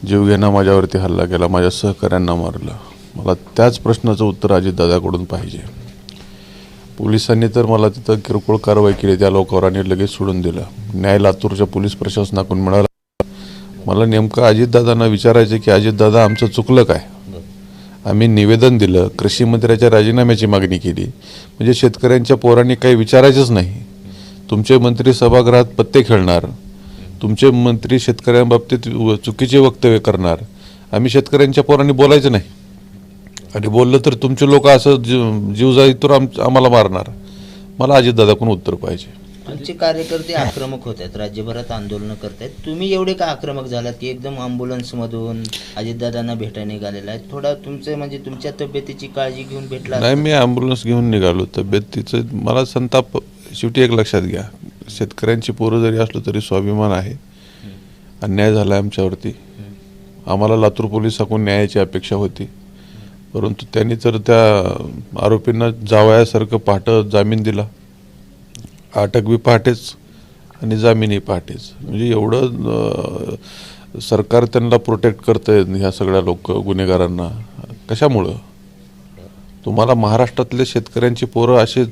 जीवघेणा माझ्यावरती हल्ला केला, माझ्या सहकाऱ्यांना मारलं. मला त्याच प्रश्नाचं उत्तर अजितदादाकडून पाहिजे. पोलिसांनी तर मला तिथं किरकोळ कारवाई केली, त्या लोकांवर आणि लगेच सोडून दिलं. न्याय लातूरच्या पोलीस प्रशासनाकडून मिळाला. मला नेमकं अजितदादांना विचारायचं की अजितदादा आमचं चुकलं काय? आम्ही निवेदन दिलं, कृषी मंत्र्याच्या राजीनाम्याची मागणी केली, म्हणजे शेतकऱ्यांच्या पोरांनी काही विचारायचंच नाही. तुमचे मंत्री सभागृहात पत्ते खेळणार, तुमचे मंत्री शेतकऱ्यांबाबतीत चुकीचे वक्तव्य करणार, आम्ही शेतकऱ्यांच्या पोरांनी बोलायचं नाही. आणि बोललं तर तुमचे लोक असं जीव जाईतून आम्हाला मारणार. मला अजितदादाकडून उत्तर पाहिजे. तुमचे कार्यकर्ते आक्रमक होत आहेत, राज्यभरात आंदोलनं करतायत, तुम्ही एवढे का आक्रमक झालात की एकदम अँब्युलन्समधून अजितदादांना भेटायला निघालेला आहे? थोडा तुमचं म्हणजे तुमच्या तब्येतीची काळजी घेऊन भेटला नाही, मी ॲम्ब्युलन्स घेऊन निघालो. तब्येतीचं मला संताप. शेवटी एक लक्षात घ्या, शेतकऱ्यांची पोरं जरी असलो तरी स्वाभिमान आहे. अन्याय झाला आहे आमच्यावरती. आम्हाला लातूर पोलिसांकडून न्यायाची अपेक्षा होती, परंतु त्यांनी तर त्या आरोपींना जावयासारखं पहाटे जामीन दिला. अटक बी पहाटेच आणि जामीनही पहाटेच. म्हणजे एवढं सरकार त्यांना प्रोटेक्ट करतंय ह्या सगळ्या गुन्हेगारांना. कशामुळं? तुम्हाला महाराष्ट्रातले शेतकऱ्यांची पोरं असे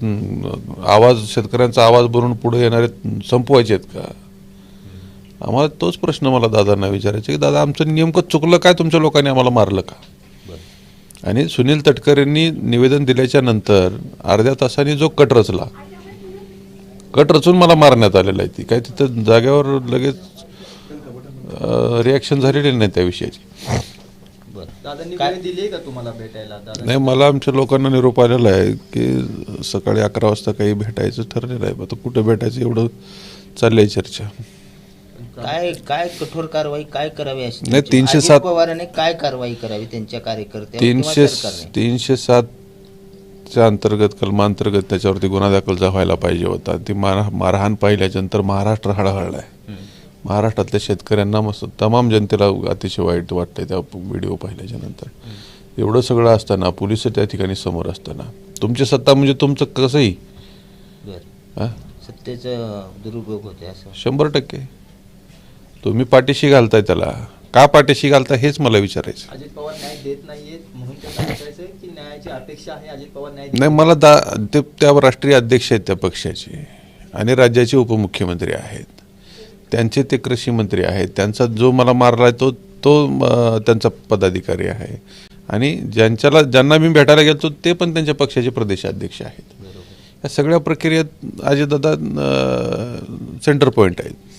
शेतकऱ्यांचा आवाज बनवून पुढे येणारे संपवायचे आहेत का? आम्हाला तोच प्रश्न मला दादांना विचारायचा की दादा आमचं नेमकं चुकलं काय? तुमच्या लोकांनी आम्हाला मारलं का? आणि सुनील तटकरेंनी निवेदन दिल्याच्या नंतर अर्ध्या तासांनी जो कट रचून मला मारण्यात आलेला आहे. ती काय तिथं जागेवर लगेच रिॲक्शन झालेली नाही त्या विषयाची. नाही, मला आमच्या लोकांना निरोप आलेला आहे की सकाळी 11 वाजता काही भेटायचं ठरलेलं आहे. आता कुठं भेटायचं एवढं चाललंय चर्चा. काय कठोर कारवाई काय करावी अशी? नाही, 307 पवारांनी काय कारवाई करावी त्यांच्या कार्यकर्त्यांवर? 307 च्या अंतर्गत कलमांतर्गत त्याच्यावरती गुन्हा दाखल व्हायला पाहिजे होता. ती मारहाण पाहिल्यानंतर महाराष्ट्र हळहळला आहे. महाराष्ट्रातल्या शेतकऱ्यांना तमाम जनतेला अतिशय वाईट वाटतंय त्या व्हिडिओ पाहिल्याच्या नंतर. एवढं सगळं असताना पोलिस त्या ठिकाणी समोर असताना तुमची सत्ता म्हणजे तुमचं कसंही सत्तेचा दुरुपयोग होते असं 100%. तुम्ही पाठीशी घालताय, त्याला का पाठीशी घालताय हेच मला विचारायचं. अजित पवार न्याय देत नाहीयेत म्हणून त्यांना विचारायचं की न्यायाची अपेक्षा आहे, अजित पवार न्याय नाही. मला ते त्या राष्ट्रीय अध्यक्ष आहेत त्या पक्षाचे आणि राज्याचे उपमुख्यमंत्री आहेत. त्यांचे ते कृषी मंत्री आहेत. त्यांचा जो मला मारला आहे तो त्यांचा पदाधिकारी आहे. आणि ज्यांना मी भेटायला गेलो ते पण त्यांच्या पक्षाचे प्रदेशाध्यक्ष आहेत. या सगळ्या प्रक्रियेत अजितदादा सेंटर पॉईंट आहेत.